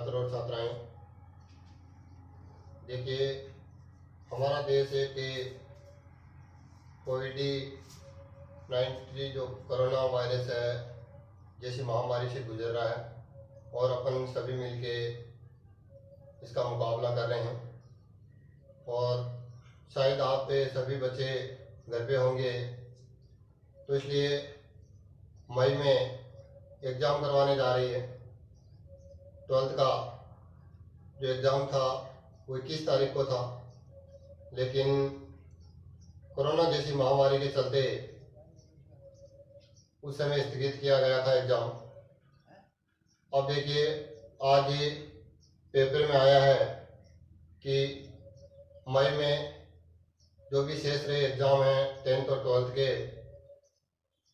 छात्र और छात्राएं, देखिए हमारा देश एक कोविड-19 जो कोरोना वायरस है जैसी महामारी से गुजर रहा है और अपन सभी मिलके इसका मुकाबला कर रहे हैं। और शायद आप पे सभी बच्चे घर पे होंगे, तो इसलिए मई में एग्ज़ाम करवाने जा रही है। 12th का जो एग्ज़ाम था वो 21 तारीख को था, लेकिन कोरोना जैसी महामारी के चलते उस समय स्थगित किया गया था एग्ज़ाम। अब देखिए आज ये पेपर में आया है कि मई में जो भी शेष रहे एग्ज़ाम हैं 10th और 12th के,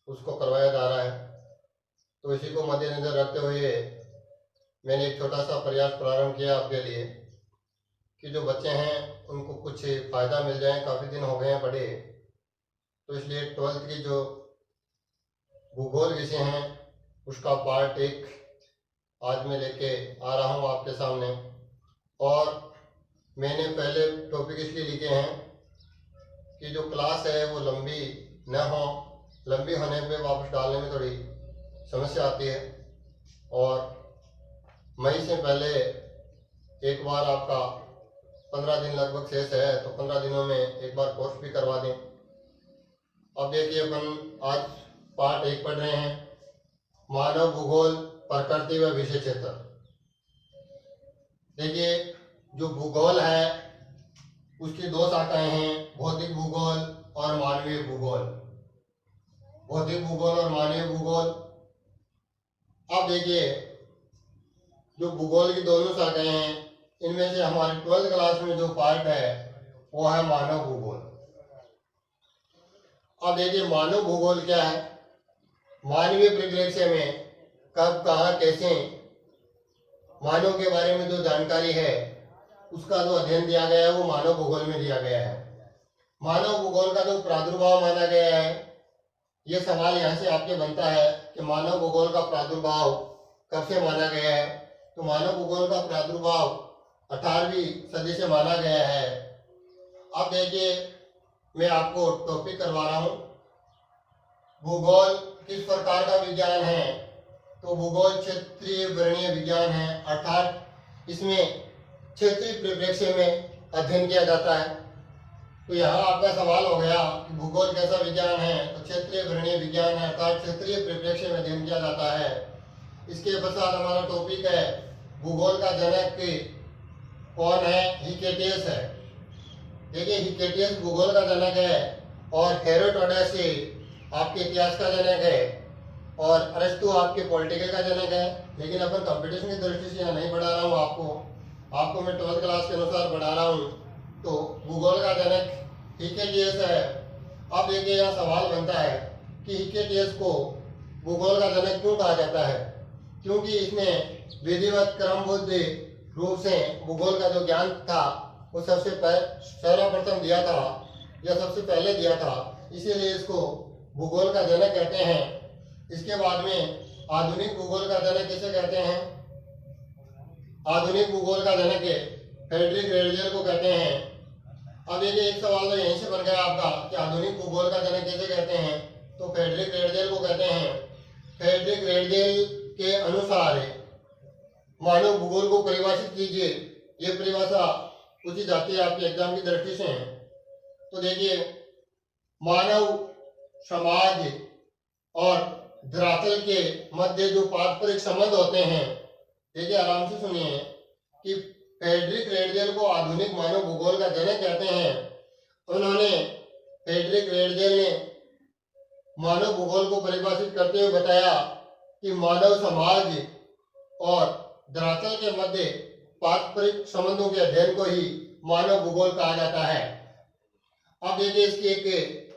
उसको करवाया जा रहा है। तो इसी को मद्देनज़र रखते हुए मैंने एक छोटा सा प्रयास प्रारंभ किया आपके लिए कि जो बच्चे हैं उनको कुछ फ़ायदा मिल जाए। काफ़ी दिन हो गए हैं पढ़े, तो इसलिए 12th की जो भूगोल विषय हैं उसका पार्ट 1 आज मैं लेके आ रहा हूँ आपके सामने। और मैंने पहले टॉपिक इसलिए लिखे हैं कि जो क्लास है वो लंबी न हो, लंबी होने पे वापस डालने में थोड़ी समस्या आती है। और मई से पहले एक बार आपका 15 दिन लगभग शेष है, तो 15 दिनों में एक बार कोर्स भी करवा दें। अब देखिए अपन आज पार्ट 1 पढ़ रहे हैं, मानव भूगोल, प्रकृति व विषय क्षेत्र। देखिए जो भूगोल है उसकी 2 शाखाएं हैं, भौतिक भूगोल और मानवीय भूगोल। भौतिक भूगोल और मानवीय भूगोल। अब देखिए जो भूगोल की दोनों शाखाएं हैं, इनमें से हमारी 12th क्लास में जो पार्ट है वो है मानव भूगोल। अब देखिए मानव भूगोल क्या है। मानवीय परिप्रेक्ष्य में कब, कहाँ, कैसे मानव के बारे में जो जानकारी है उसका जो अध्ययन दिया गया है वो मानव भूगोल में दिया गया है। मानव भूगोल का जो प्रादुर्भाव माना गया है, ये सवाल यहाँ से आपके बनता है कि मानव भूगोल का प्रादुर्भाव कब से माना गया है। तो मानव भूगोल का प्रादुर्भाव 18वीं सदी से माना गया है। अब देखिए मैं आपको टॉपिक करवा रहा हूँ, भूगोल किस प्रकार का विज्ञान है। तो भूगोल क्षेत्रीय वर्णीय विज्ञान है, अर्थात इसमें क्षेत्रीय परिप्रेक्ष्य में अध्ययन किया जाता है। तो यहाँ आपका सवाल हो गया कि भूगोल कैसा विज्ञान है, तो क्षेत्रीय वर्णीय विज्ञान है, अर्थात क्षेत्रीय परिप्रेक्ष्य में अध्ययन किया जाता है। इसके पश्चात हमारा टॉपिक है भूगोल का जनक कौन है। हिकेटियस है। देखिए हिकेटियस भूगोल का जनक है और हेरोडोटस आपके इतिहास का जनक है और अरस्तु आपके पॉलिटिकल का जनक है। लेकिन अपन कंपटीशन की दृष्टि से यहाँ नहीं पढ़ा रहा हूँ आपको मैं 12th क्लास के अनुसार पढ़ा रहा हूँ। तो भूगोल का जनक हिकेटियस है। अब देखिए यहाँ सवाल बनता है कि हिकेटियस को भूगोल का जनक क्यों कहा जाता है। क्योंकि इसने विधिवत क्रमबद्ध रूप से भूगोल का जो ज्ञान था वो सर्वप्रथम दिया था या सबसे पहले दिया था, इसीलिए इसको भूगोल का जनक कहते हैं। इसके बाद में आधुनिक भूगोल का जनक किसे कहते हैं। आधुनिक भूगोल का जनक फ्रेडरिक रेडजेल को कहते हैं। अब देखिए एक सवाल तो यहीं से बन गया आपका कि आधुनिक भूगोल का जनक किसे कहते हैं। तो फ्रेडरिक रेडजेल को कहते हैं। फ्रेडरिक रेडजेल के अनुसार मानव भूगोल को परिभाषित कीजिए। ये परिभाषा उचित जाती है आपके एग्जाम की दृष्टि से। तो देखिए मानव समाज और धरातल के मध्य जो पारस्परिक संबंध होते हैं, देखिए आराम से सुनिए कि फ्रेडरिक रेडजेल को आधुनिक मानव भूगोल का जनक कहते हैं। उन्होंने फ्रेडरिक रेडजेल ने मानव भूगोल को परिभाषित करते हुए बताया कि मानव समाज और धरातल के मध्य पारस्परिक संबंधों के अध्ययन को ही मानव भूगोल कहा जाता है। अब देखिए इसकी एक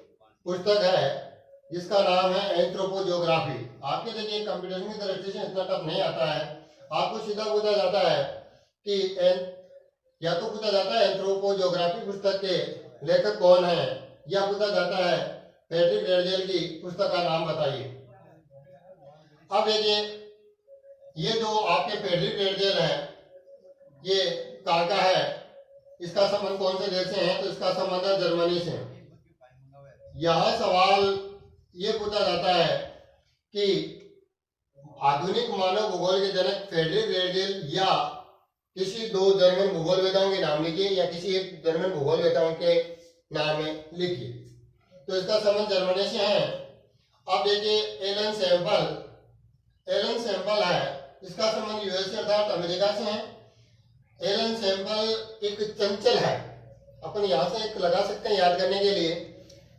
पुस्तक है जिसका नाम है एंथ्रोपोजियोग्राफी। आपके देखिए कंप्यूटेशन की दृष्टि से इतना टफ नहीं आता है। आपको सीधा पूछा जाता है कि या तो पूछा जाता है एंथ्रोपोजियोग्राफी पुस्तक के लेखक कौन है, या पूछा जाता है फ्रेडरिक रेडजेल की पुस्तक का नाम बताइए। अब देखिए ये जो आपके फ्रेडरिक रेडजेल है ये कहाँ का है, इसका संबंध कौन से देश से है, तो इसका संबंध है जर्मनी से। यह सवाल ये पूछा जाता है कि आधुनिक मानव भूगोल के जनक फ्रेडरिक रेडियल या किसी दो जर्मन भूगोलवेताओं के नाम लिखिए, या किसी एक जर्मन भूगोलवेताओं के नाम लिखिए। तो इसका संबंध जर्मनी से है। अब देखिए एलन सैंपल है, इसका संबंध यूएसए अर्थात अमेरिका से है। एलन सैंपल एक चंचल है, अपन यहाँ से एक लगा सकते हैं याद करने के लिए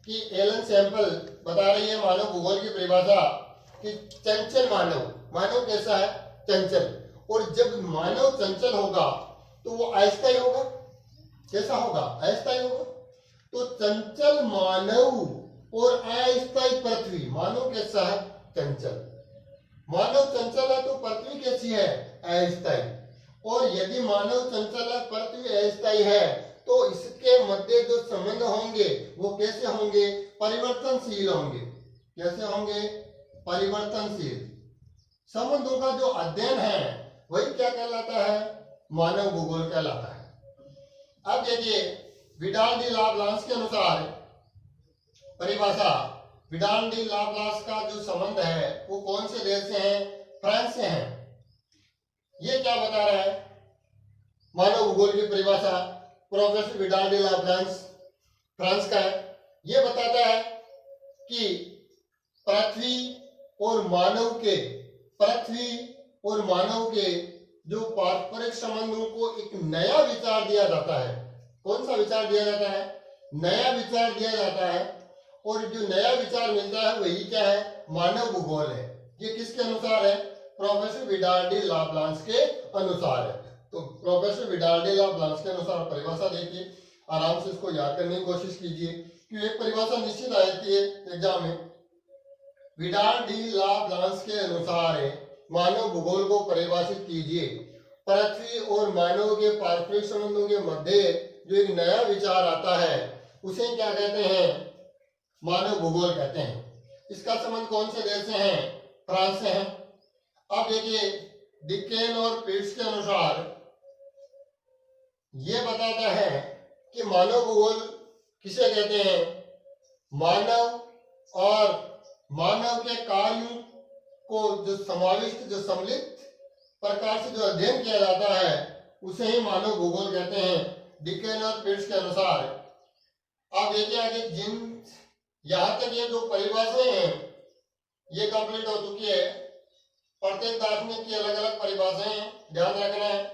कि एलन सैंपल बता रही है मानव भूगोल की परिभाषा कि चंचल मानव कैसा है, चंचल। और जब मानव चंचल होगा तो वो अस्थायी होगा, कैसा होगा, अस्थायी होगा। तो चंचल मानव और अस्थायी पृथ्वी, मानव कैसा है, चंचल। मानव चंचल है तो पृथ्वी कैसी है, अस्थायी। और यदि मानव चंचल है, पृथ्वी अस्थायी है, तो इसके मध्य जो संबंध होंगे वो कैसे होंगे, परिवर्तनशील होंगे। कैसे होंगे, परिवर्तनशील। संबंधों का जो अध्ययन है वही क्या कहलाता है, मानव भूगोल कहलाता है। अब देखिए विडाल डी लाप्लास के अनुसार परिभाषा, विडाल डी लाप्लास का जो संबंध है वो कौन से देश से है, फ्रांस से है। ये क्या बता रहा है, मानव भूगोल की परिभाषा professor Vidal de Laplace France का है। ये बताता है कि पृथ्वी और मानव के जो पारस्परिक संबंधों को एक नया विचार दिया जाता है। कौन सा विचार दिया जाता है, नया विचार दिया जाता है। और जो नया विचार मिलता है वही क्या है, मानव भूगोल है। ये किसके अनुसार है, प्रोफेसर विडाल डी लाप्लास के अनुसार है। तो प्रोफेसर विडाल डी लाप्लास के अनुसार परिभाषा देखिए, आराम से इसको याद करने की कोशिश कीजिए कि एक परिभाषा निश्चित आ जाती है एग्जाम में। विडाल डी लाप्लास के अनुसार मानव भूगोल को परिभाषित कीजिए, पृथ्वी और मानव के पारस्परिक संबंधों के मध्य जो एक नया विचार आता है उसे क्या कहते हैं, मानव भूगोल कहते हैं। इसका संबंध कौन से देश से है, फ्रांस से है। अब देखिए डिकेन और पीट्स के अनुसार यह बताता है कि मानव भूगोल किसे कहते हैं, मानव और मानव के कार्यों को जो समाविष्ट, जो सम्मिलित प्रकार से जो अध्ययन किया जाता है उसे ही मानव भूगोल कहते हैं, डिकेन और पीट्स के अनुसार। अब देखिए आगे जिन, यहां तक ये जो परिभाषाएं हैं ये कंप्लीट हो चुकी है। प्रत्येक दार्शनिक की अलग अलग परिभाषाएं ध्यान रखना है।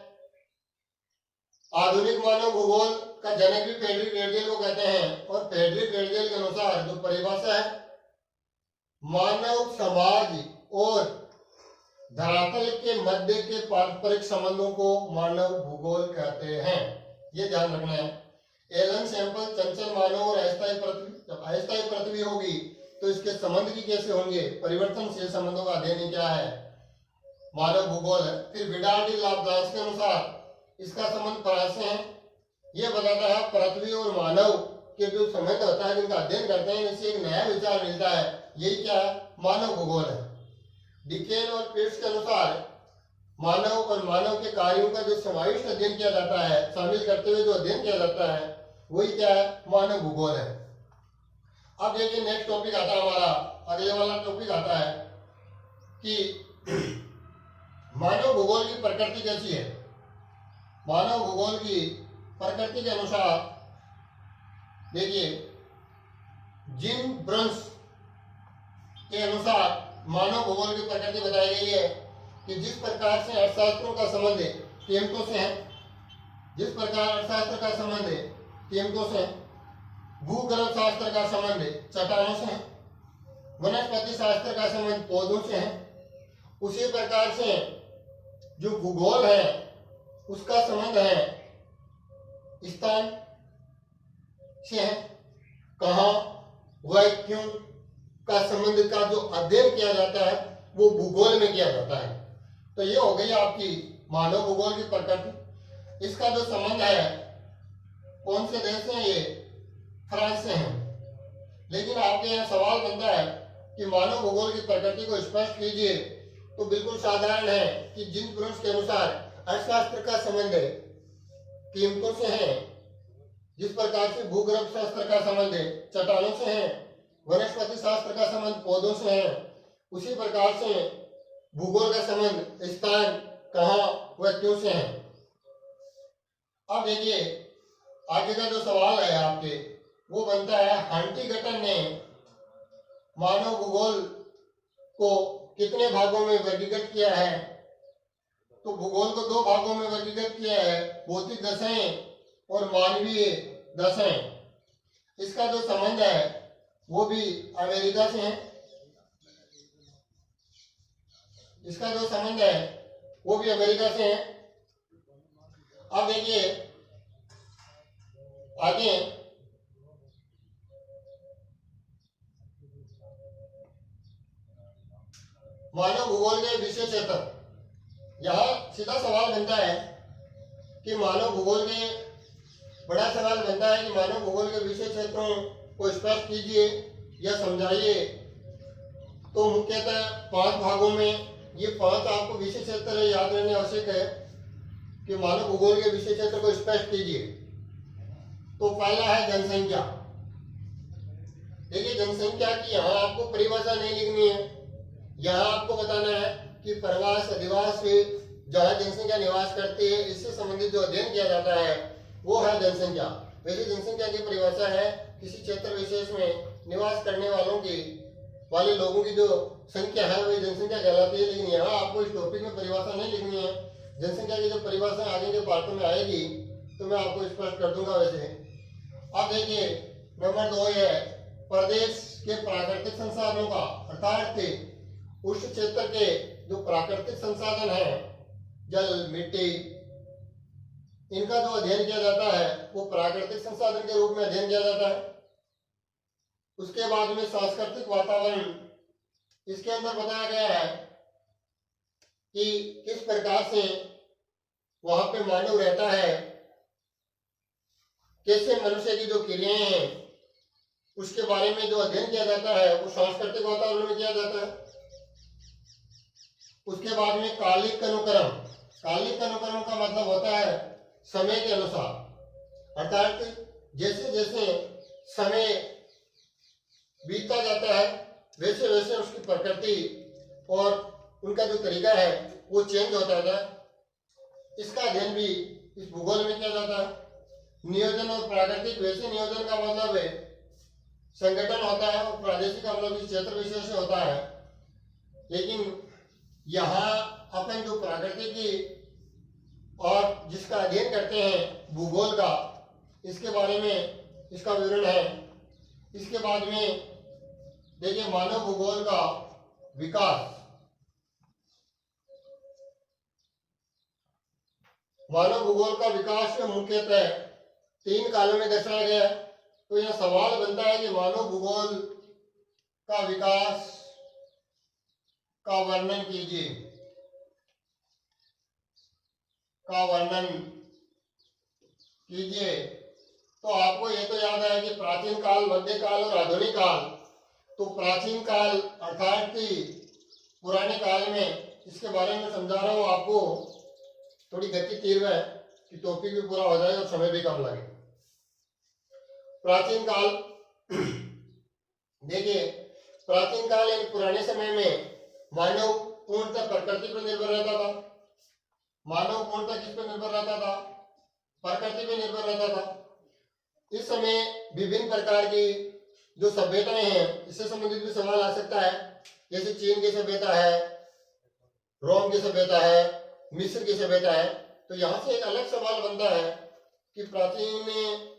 आधुनिक मानव भूगोल का जनक भी फ्रेडरिक रेडियल को कहते हैं। और फ्रेडरिक रेडियल के अनुसार जो परिभाषा है, मानव समाज और धरातल के मध्य के पारस्परिक संबंधों को मानव भूगोल कहते हैं, ये ध्यान रखना है। एलन सैंपल चंचल मानव और अस्थायी पृथ्वी, जब अस्थायी पृथ्वी होगी तो इसके संबंध भी कैसे होंगे, परिवर्तनशील संबंधों का अध्ययन क्या है, मानव भूगोल है। फिर विडाल डी लाप्लास के अनुसार इसका संबंध फ्रांस से है। यह बताता है पृथ्वी और मानव के जो संबंध होता है, जिनका अध्ययन करते हैं, इससे एक नया विचार मिलता है, यही क्या है, मानव भूगोल है। डिकेन और पीट्स के अनुसार मानव और मानव के कार्यों का जो समाविष्ट अध्ययन किया जाता है, शामिल करते हुए जो अध्ययन किया जाता है वही क्या है, मानव भूगोल है। अब देखिए नेक्स्ट टॉपिक आता है हमारा, अगले वाला टॉपिक आता है कि मानव भूगोल की प्रकृति कैसी है। मानव भूगोल की प्रकृति के अनुसार देखिए जिन ब्रंस के अनुसार मानव भूगोल की प्रकृति बताई गई है कि जिस प्रकार से अर्थशास्त्रों का संबंध कीमतों से है, जिस प्रकार अर्थशास्त्र का संबंध कीमतों से है, भूगर्भ शास्त्र का संबंध चट्टानों से है, वनस्पति शास्त्र का संबंध पौधों से है, उसी प्रकार से जो भूगोल है उसका संबंध है स्थान से है, कहाँ वह क्यों का संबंध का जो अध्ययन किया जाता है वो भूगोल में किया जाता है। तो ये हो गई आपकी मानव भूगोल की प्रकृति। इसका जो संबंध है कौन से देश से, ये फ्रांस से है। लेकिन आपके यहाँ सवाल बनता है कि मानव भूगोल की प्रकृति को स्पष्ट कीजिए। तो बिल्कुल साधारण है कि जिन पुरुष के अनुसार अर्थशास्त्र का संबंध है कीमतों से है, जिस प्रकार से भूगर्भ शास्त्र का संबंध है चट्टानों से है, वनस्पति शास्त्र का संबंध पौधों से है, उसी प्रकार से भूगोल का संबंध स्थान कहाँ व्यक्तियों से है। अब देखिए आगे का जो सवाल है आपके वो बनता है, हंटिंगटन ने मानव भूगोल को कितने भागों में वर्गीकृत किया है? तो भूगोल को 2 भागों में वर्गीकृत किया है, भौतिक दशाएं और मानवीय दशाएं। इसका जो संबंध है वो भी अमेरिका से है, इसका जो संबंध है वो भी अमेरिका से है। अब देखिए आगे मानव भूगोल के विषय क्षेत्र, यहाँ सीधा सवाल बनता है कि मानव भूगोल के बड़ा सवाल बनता है कि मानव भूगोल के विषय क्षेत्रों को स्पष्ट कीजिए या समझाइए। तो मुख्यतः 5 भागों में ये 5 आपको विषय क्षेत्र याद रहने आवश्यक है कि मानव भूगोल के विषय क्षेत्र को स्पष्ट कीजिए। तो पहला है जनसंख्या। देखिए जनसंख्या की यहाँ आपको परिभाषा नहीं लिखनी है, यहाँ आपको बताना है कि प्रवास अधिवास से जहाँ जनसंख्या निवास करती है इससे संबंधित जो अध्ययन किया जाता है वो है जनसंख्या। वैसे जनसंख्या की परिभाषा है किसी क्षेत्र विशेष में निवास करने वाले लोगों की जो संख्या है वही जनसंख्या कहलाती है। लेकिन यहाँ आपको इस टॉपिक में परिभाषा नहीं लिखनी है, जनसंख्या की जो परिभाषा आगे के पार्टों में आएगी तो मैं आपको स्पष्ट कर दूंगा। वैसे अब देखिए नंबर 2 है प्रदेश के प्राकृतिक संसाधनों का, अर्थात उस क्षेत्र के जो प्राकृतिक संसाधन है जल मिट्टी इनका जो अध्ययन किया जाता है वो प्राकृतिक संसाधन के रूप में अध्ययन किया जाता है। उसके बाद में सांस्कृतिक वातावरण, इसके अंदर बताया गया है कि किस प्रकार से वहां पे मानव रहता है, कैसे मनुष्य की जो क्रियाएं हैं उसके बारे में जो अध्ययन किया जाता है वो सांस्कृतिक वातावरण में किया जाता है। उसके बाद में कालिक अनुक्रम, कालिक अनुक्रम का मतलब होता है समय के अनुसार, अर्थात जैसे जैसे समय बीतता जाता है वैसे वैसे उसकी प्रकृति और उनका जो तरीका है वो चेंज होता है। इसका अध्ययन भी इस भूगोल में किया जाता है। नियोजन और प्राकृतिक, वैसे नियोजन का मतलब है संगठन होता है और प्रादेशिक का मतलब इस क्षेत्र विशेष से होता है। लेकिन यहाँ अपन जो प्रकृति की और जिसका अध्ययन करते हैं भूगोल का, इसके बारे में इसका विवरण है। इसके बाद में देखिए मानव भूगोल का विकास, मानव भूगोल का विकास मुख्यतः 3 कालों में दर्शाया गया है। तो यह सवाल बनता है कि मानव भूगोल का विकास का वर्णन कीजिए, का वर्णन कीजिए। तो आपको ये तो याद है कि प्राचीन काल, मध्य काल और आधुनिक काल। तो प्राचीन काल अर्थात कि पुराने काल में, इसके बारे में समझा रहा हूँ आपको, थोड़ी गति तीव्र है कि टॉपिक भी पूरा हो जाए और समय भी कम लगे। प्राचीन काल देखिए प्राचीन काल यानी पुराने समय में मानव पूर्णतः प्रकृति पर निर्भर रहता था। मानव पूर्णतः किस पर निर्भर रहता था? प्रकृति पर निर्भर रहता था। इस समय विभिन्न प्रकार की जो सभ्यताएं हैं इससे संबंधित भी सवाल आ सकता है, जैसे चीन की सभ्यता है, रोम की सभ्यता है, मिस्र की सभ्यता है। तो यहाँ से एक अलग सवाल बनता है कि प्राचीन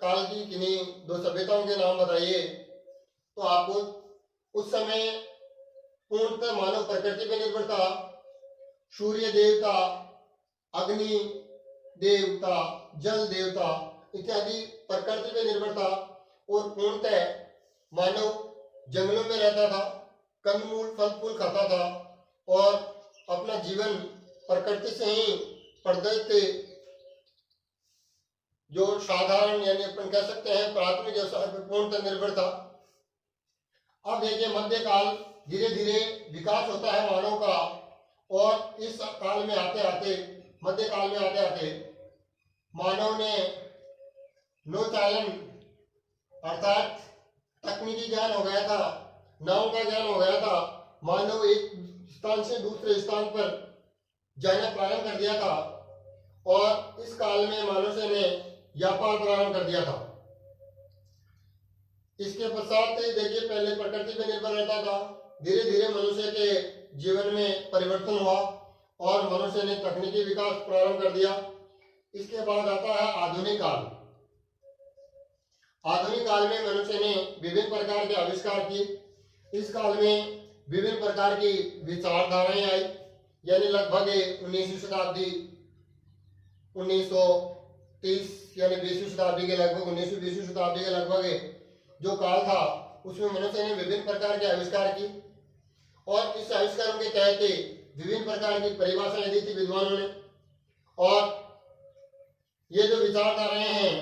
काल की किन्हीं 2 सभ्यताओं के नाम बताइए। तो आपको उस समय पूर्णतः मानव प्रकृति पर निर्भर था। सूर्य देवता, अग्नि देवता, जल देवता इत्यादि प्रकृति पर निर्भर था और पूर्णतः मानव जंगलों में रहता था, कंदमूल फल फूल खाता था और अपना जीवन प्रकृति से ही प्रदत्त जो साधारण यानी अपन कह सकते हैं प्राथमिक व्यवसाय पर पूर्णतः निर्भर था। अब देखिए मध्यकाल, धीरे धीरे विकास होता है मानव का और इस काल में आते आते, मध्यकाल में आते आते मानव ने नौचालन अर्थात तकनीकी ज्ञान हो गया था, नाव का ज्ञान हो गया था। मानव एक स्थान से दूसरे स्थान पर जाना प्रारंभ कर दिया था और इस काल में मनुष्य ने व्यापार प्रारंभ कर दिया था। इसके पश्चात देखिए पहले प्रकृति पर निर्भर रहता था, धीरे धीरे मनुष्य के जीवन में परिवर्तन हुआ और मनुष्य ने तकनीकी विकास प्रारंभ कर दिया। इसके बाद आता है आधुनिक काल। आधुनिक काल में मनुष्य ने विभिन्न प्रकार के आविष्कार किए। इस काल में विभिन्न प्रकार की विचारधाराएं आई, यानी लगभग 19वीं शताब्दी 1930 यानी 20वीं शताब्दी के लगभग 19वीं शताब्दी के लगभग जो काल था उसमें मनुष्य ने विभिन्न प्रकार के आविष्कार की और इस आविष्कारों के तहत विभिन्न प्रकार की परिभाषाएं दी थी विद्वानों ने। और ये जो विचारधाराएं हैं,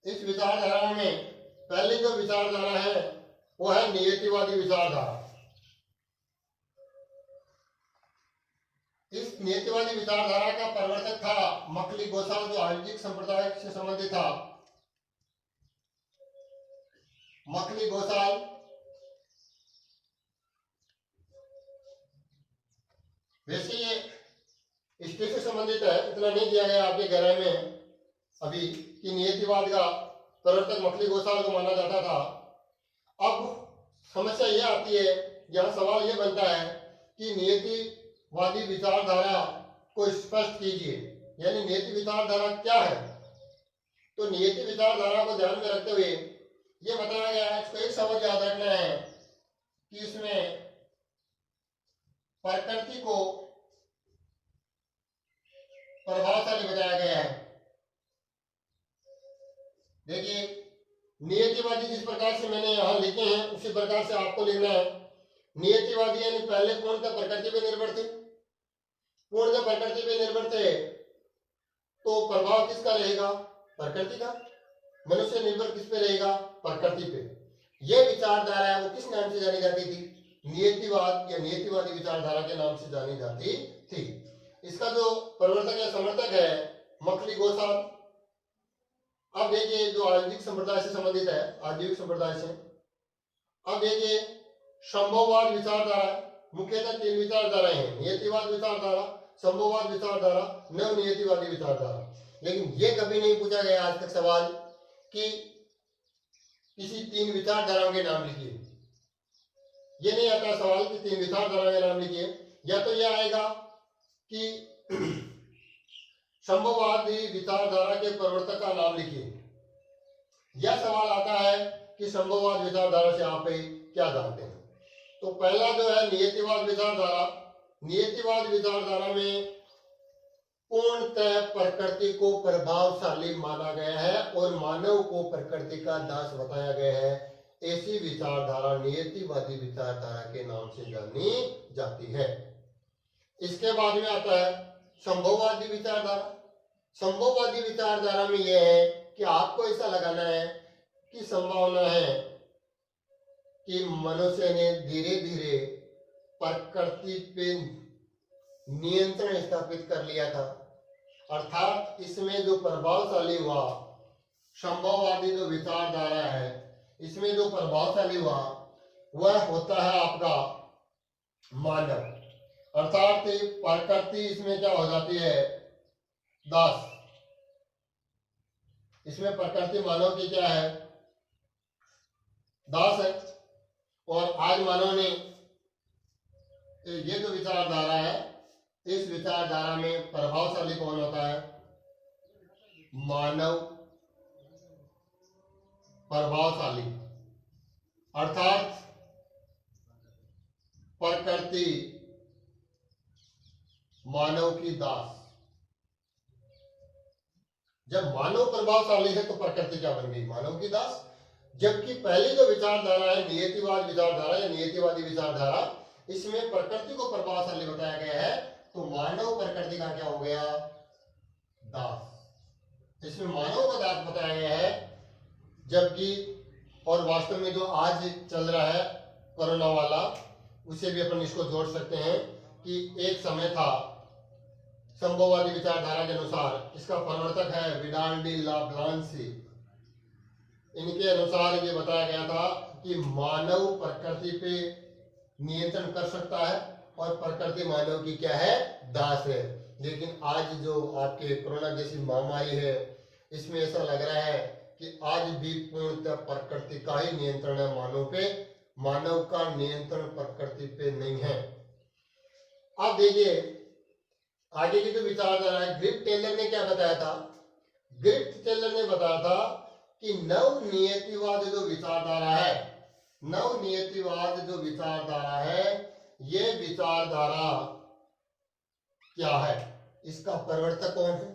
इस विचारधारा में पहली जो विचारधारा है वो है नियतिवादी विचारधारा। इस नियतिवादी विचारधारा का प्रवर्तक था मकली गोसाल, जो आर्यिक संप्रदाय से संबंधित था। मकली गोसाल वैसे ये इससे संबंधित है, इतना नहीं दिया गया आपके गहराई में अभी कि नियतिवाद का प्रवर्तक मकली गोसाल को माना जाता था। अब समस्या यह आती है, यहाँ सवाल यह बनता है कि नियतिवादी विचारधारा को स्पष्ट कीजिए, यानी नियति विचारधारा क्या है। तो नियति विचारधारा को ध्यान में रखते हुए यह बताया गया है, इसको एक समझ याद रखना है कि इसमें प्रकृति को प्रभावशाली बताया गया है। देखिए नियतिवादी जिस प्रकार से मैंने यहाँ लिखे हैं उसी प्रकार से आपको लिखना है। नियतिवादी यानी पहले पूर्णतः प्रकृति पे निर्भर थे, पूर्णतः प्रकृति पे निर्भर थे, तो प्रभाव किसका रहेगा? प्रकृति का। मनुष्य निर्भर किस पे रहेगा? प्रकृति पे। यह विचारधारा है वो किस नाम से जानी जाती थी? नियतिवाद या नियतिवादी विचारधारा के नाम से जानी जाती थी। इसका जो प्रवर्तक या समर्थक है मकली गोसाल। अब देखिए जो आजीविक संप्रदाय से संबंधित है, आजीविक संप्रदाय से, अब देखिए संभववाद विचारधारा। मुख्यतः 3 विचारधाराएं हैं, नियतिवाद विचारधारा, संभववाद विचारधारा, नवनियतिवादी विचारधारा। लेकिन ये कभी नहीं पूछा गया आज तक सवाल कि किसी 3 विचारधाराओं के नाम लिखिए। ये नहीं आता सवाल कि 3 विचारधाराओं के नाम लिखिए। या तो यह आएगा कि संभववादी विचारधारा के प्रवर्तक का नाम लिखिए। यह सवाल आता है कि संभववाद विचारधारा से आप क्या जानते हैं। तो पहला जो है नियतिवाद विचारधारा। नियतिवाद विचारधारा में पूर्णतः प्रकृति को प्रभावशाली माना गया है और मानव को प्रकृति का दास बताया गया है। ऐसी विचारधारा नियतिवादी विचारधारा के नाम से जानी जाती है। इसके बाद में आता है संभववादी विचारधारा। संभववादी विचारधारा में यह है कि आपको ऐसा लगाना है कि संभावना है कि मनुष्य ने धीरे धीरे प्रकृति पे नियंत्रण स्थापित कर लिया था। अर्थात इसमें जो प्रभावशाली हुआ, संभववादी जो विचारधारा है इसमें जो प्रभावशाली हुआ वह होता है आपका मानव। अर्थात प्रकृति इसमें क्या हो जाती है? दास। इसमें प्रकृति मानव की क्या है? दास है। और आज मानव ने ये जो विचारधारा है, इस विचारधारा में प्रभावशाली कौन होता है? मानव प्रभावशाली। अर्थात प्रकृति मानव की दास। जब मानव प्रभावशाली है तो प्रकृति क्या बन गई? मानव की दास। जबकि पहली जो विचारधारा है नियतिवाद विचारधारा या नियतिवादी विचारधारा, इसमें प्रकृति को प्रभावशाली बताया गया है, तो मानव प्रकृति का क्या हो गया? दास। इसमें मानव का दास बताया गया है। जबकि और वास्तव में जो आज चल रहा है कोरोना वाला, उसे भी अपन इसको जोड़ सकते हैं कि एक समय था संभववादी विचारधारा के अनुसार इसका प्रवर्तक है विडाल डी लाप्लासी। इनके अनुसार ये बताया गया था कि मानव प्रकृति पे नियंत्रण कर सकता है और प्रकृति मानव की क्या है, दास है। लेकिन आज जो आपके कोरोना जैसी महामारी है, इसमें ऐसा लग रहा है कि आज भी पूर्णतः प्रकृति का ही नियंत्रण है मानव पे, मानव का नियंत्रण प्रकृति पे नहीं है। अब देखिए आगे की जो विचारधारा है, ग्रिप्ट टेलर ने क्या बताया था? ग्रिप्ट टेलर ने बताया था कि नवनियतिवाद जो विचारधारा है, नवनियतिवाद जो विचारधारा है, ये विचारधारा क्या है, इसका प्रवर्तक कौन है?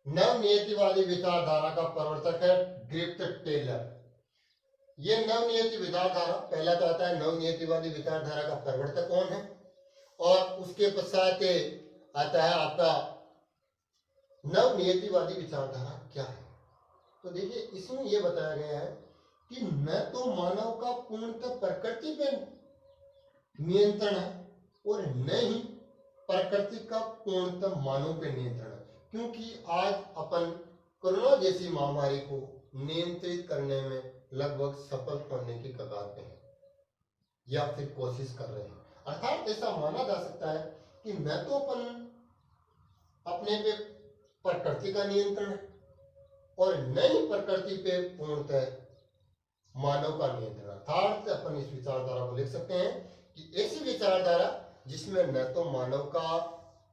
नवनियतिवादी विचारधारा का प्रवर्तक है ग्रिप्ट टेलर। ये नवनियति विचारधारा, पहला तो आता है नवनियतिवादी विचारधारा का प्रवर्तक कौन है, और उसके पश्चात आता है आपका नवनियतिवादी विचारधारा क्या है। तो देखिए इसमें यह बताया गया है कि न तो मानव का पूर्णतः प्रकृति पे नियंत्रण है और न ही प्रकृति का पूर्णतः मानव पे नियंत्रण है, क्योंकि आज अपन कोरोना जैसी महामारी को नियंत्रित करने में लगभग सफल होने की कगार पे हैं या फिर कोशिश कर रहे हैं। अर्थात ऐसा माना जा सकता है कि न तो अपन अपने पे प्रकृति का नियंत्रण है और न ही प्रकृति पे पूर्णतः मानव का नियंत्रण। अर्थात अपन इस विचारधारा को लिख सकते हैं कि ऐसी विचारधारा जिसमें न तो मानव का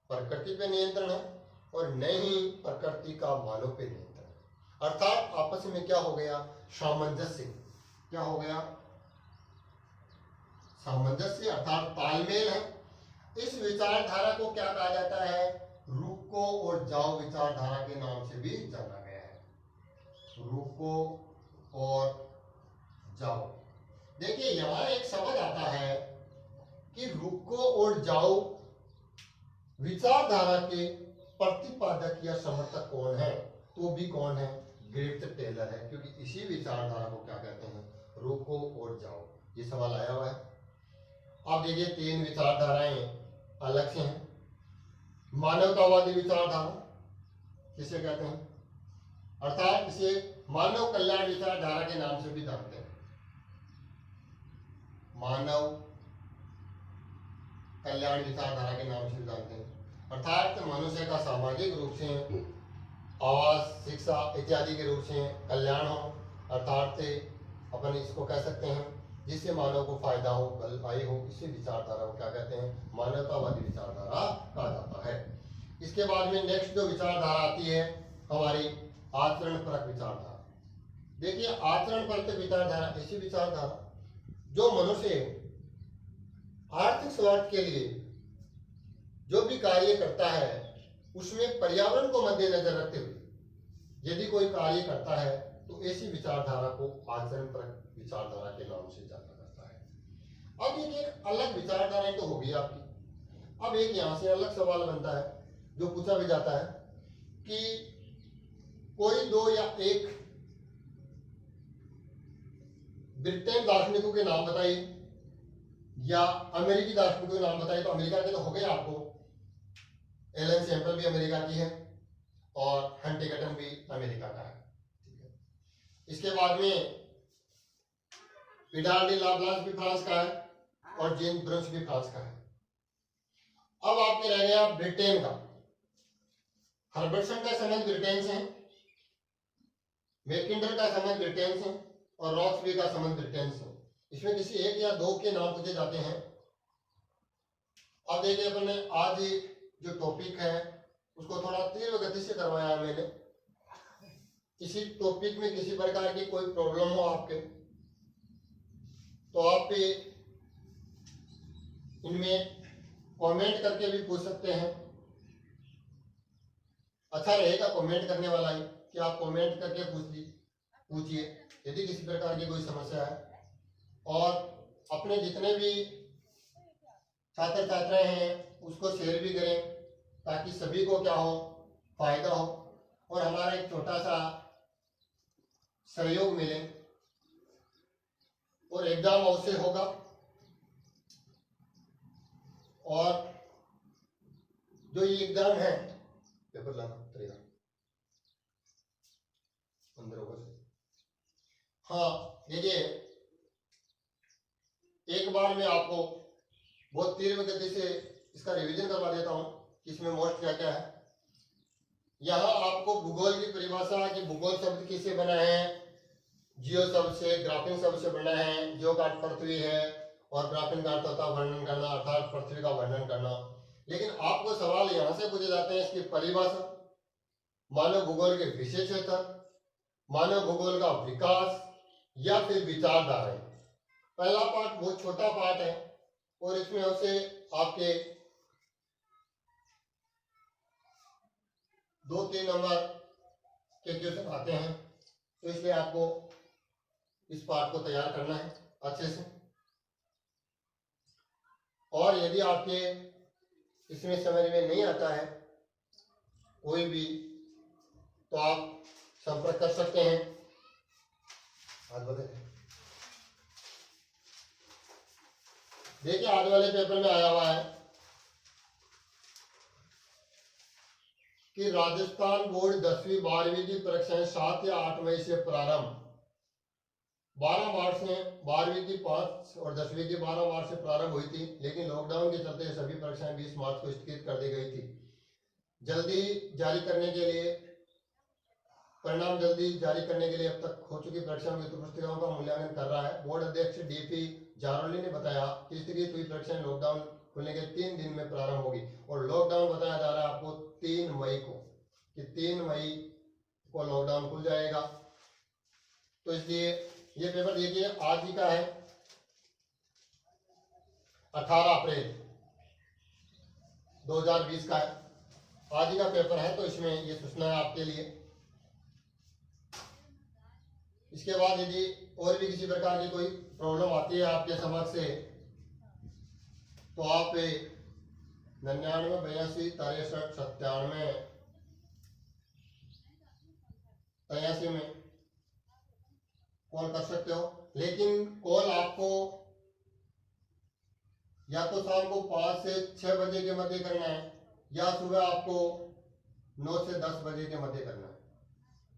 प्रकृति पे नियंत्रण है और न ही प्रकृति का मानव पे नियंत्रण है। अर्थात आपस में क्या हो गया, सामंजस्य। क्या हो गया, सामंजस्य अर्थात तालमेल है। इस विचारधारा को क्या कहा जाता है, रुको और जाओ विचारधारा के नाम से भी जाना गया है। रुको और जाओ। देखिए यहां एक शब्द आता है कि रुको और जाओ विचारधारा के प्रतिपादक या समर्थक कौन है, तो भी कौन है, ग्रिप्ट टेलर है, क्योंकि इसी विचारधारा को क्या कहते हैं, रुको और जाओ। ये सवाल आया हुआ है। अब देखिए तीन विचारधाराएं अलग से हैं। मानवतावादी विचारधारा किसे कहते हैं, अर्थात इसे मानव कल्याण विचारधारा के नाम से भी जानते हैं। मानव कल्याण विचारधारा के नाम से भी जानते हैं, अर्थात मनुष्य का सामाजिक रूप से आवास, शिक्षा इत्यादि के रूप से कल्याण हो, अर्थात से अपन इसको कह सकते हैं जिससे मानव को फायदा हो, भलाई हो। इसी विचारधारा को क्या कहते हैं, मानवतावादी विचारधारा कहा जाता है। इसके बाद में नेक्स्ट जो विचारधारा आती है हमारी आचरण परक विचारधारा। देखिए आचरण परक विचारधारा ऐसी विचारधारा जो मनुष्य आर्थिक स्वार्थ के लिए जो भी कार्य करता है उसमें पर्यावरण को मद्देनजर रखते हुए यदि कोई कार्य करता है तो ऐसी विचारधारा को आचरण परक विचारधारा के नाम से जाना जाता है। अब एक अलग विचारधारा तो होगी आपकी। अब एक यहां से अलग सवाल बनता है जो पूछा भी जाता है कि कोई दो या एक ब्रिटेन दार्शनिकों के नाम बताइए या अमेरिकी दार्शनिकों के नाम बताइए। तो अमेरिका के तो हो गए आपको, एलन सैम्पल भी अमेरिका की है और हंटिंगटन भी अमेरिका का है। इसके बाद में विडाल डी लाप्लास भी फ्रांस का है और जेन ब्रुन्स भी फ्रांस का है। अब आपके रह गया ब्रिटेन का। हर्बर्टसन का संबंध ब्रिटेन से है, मैकिंडर का संबंध ब्रिटेन से और रॉक्सबी का संबंध ब्रिटेन से। इसमें किसी एक या दो के नाम पूछे जाते हैं। अब देखिए अपन ने आज जो टॉपिक है उसको थोड़ा तीव्र गति से करवाया है मैंने। किसी टॉपिक में किसी प्रकार की कोई प्रॉब्लम हो आपके तो आप इनमें कमेंट करके भी पूछ सकते हैं। अच्छा रहेगा कमेंट करने वाला ही कि आप कमेंट करके पूछिए यदि किसी प्रकार की कोई समस्या है। और अपने जितने भी छात्र छात्राएं हैं उसको शेयर भी करें ताकि सभी को क्या हो, फायदा हो और हमारा एक छोटा सा सहयोग मिले। और एग्जाम अवश्य होगा और जो ये एग्जाम है पेपर लाना तरीका अंदर होगा। हाँ देखिए, एक बार मैं आपको बहुत तीव्र गति से इसका रिवीजन करवा देता हूं कि इसमें मोस्ट क्या क्या है। यहाँ आपको भूगोल की परिभाषा कि भूगोल शब्द किससे बना है, जियो शब्द से, ग्राफिन शब्द से बना है। जियो का अर्थ पृथ्वी है और ग्राफिन का अर्थ होता है वर्णन करना, अर्थात पृथ्वी का वर्णन करना। लेकिन आपको सवाल यहां से पूछे जाते हैं इसकी परिभाषा, मानव भूगोल के विशेष क्षेत्र, मानव भूगोल का विकास या फिर विचारधारा। पहला पार्ट बहुत छोटा पार्ट है और इसमें उसे आपके 2-3 नंबर के क्वेश्चन आते हैं, तो इसलिए आपको इस पार्ट को तैयार करना है अच्छे से। और यदि आपके इसमें समझ में नहीं आता है कोई भी, तो आप संपर्क कर सकते हैं। आज देखिए, आज वाले पेपर में आया हुआ है कि राजस्थान बोर्ड 10वीं 12वीं की परीक्षाएं 7 या 8 मई से प्रारंभ, 12 मार्च से 12वीं की 5 और 10वीं की 12 मार्च से प्रारंभ हुई थी, लेकिन लॉकडाउन के चलते सभी परीक्षाएं 20 मार्च को स्थगित कर दी गई थी। जल्दी जारी करने के लिए परिणाम जल्दी जारी करने के लिए अब तक हो चुकी परीक्षाओं की पुस्तिकाओं का मूल्यांकन कर रहा है। बोर्ड अध्यक्ष डीपी जारोली ने बताया कि स्थगित हुई परीक्षाएं लॉकडाउन खुलने के 3 दिन में प्रारंभ होगी और लॉकडाउन बताया जा रहा है आपको 3 मई को, कि 3 मई को लॉकडाउन खुल जाएगा। तो इसलिए ये पेपर देखिए, आज ही का है 18 अप्रैल 2020 का है, आज ही का पेपर है, तो इसमें ये सूचना है आपके लिए। इसके बाद यदि और भी किसी प्रकार की कोई प्रॉब्लम आती है आपके समक्ष से, तो आप 99 82 63 97 83 में कॉल कर सकते हो। लेकिन कॉल आपको या तो शाम को 5 से 6 बजे के मध्य करना है या सुबह आपको 9 से 10 बजे के मध्य करना है।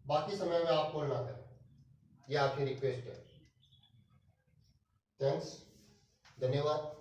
बाकी समय में आप कॉल ना करें, ये आपकी रिक्वेस्ट है। थैंक्स, धन्यवाद।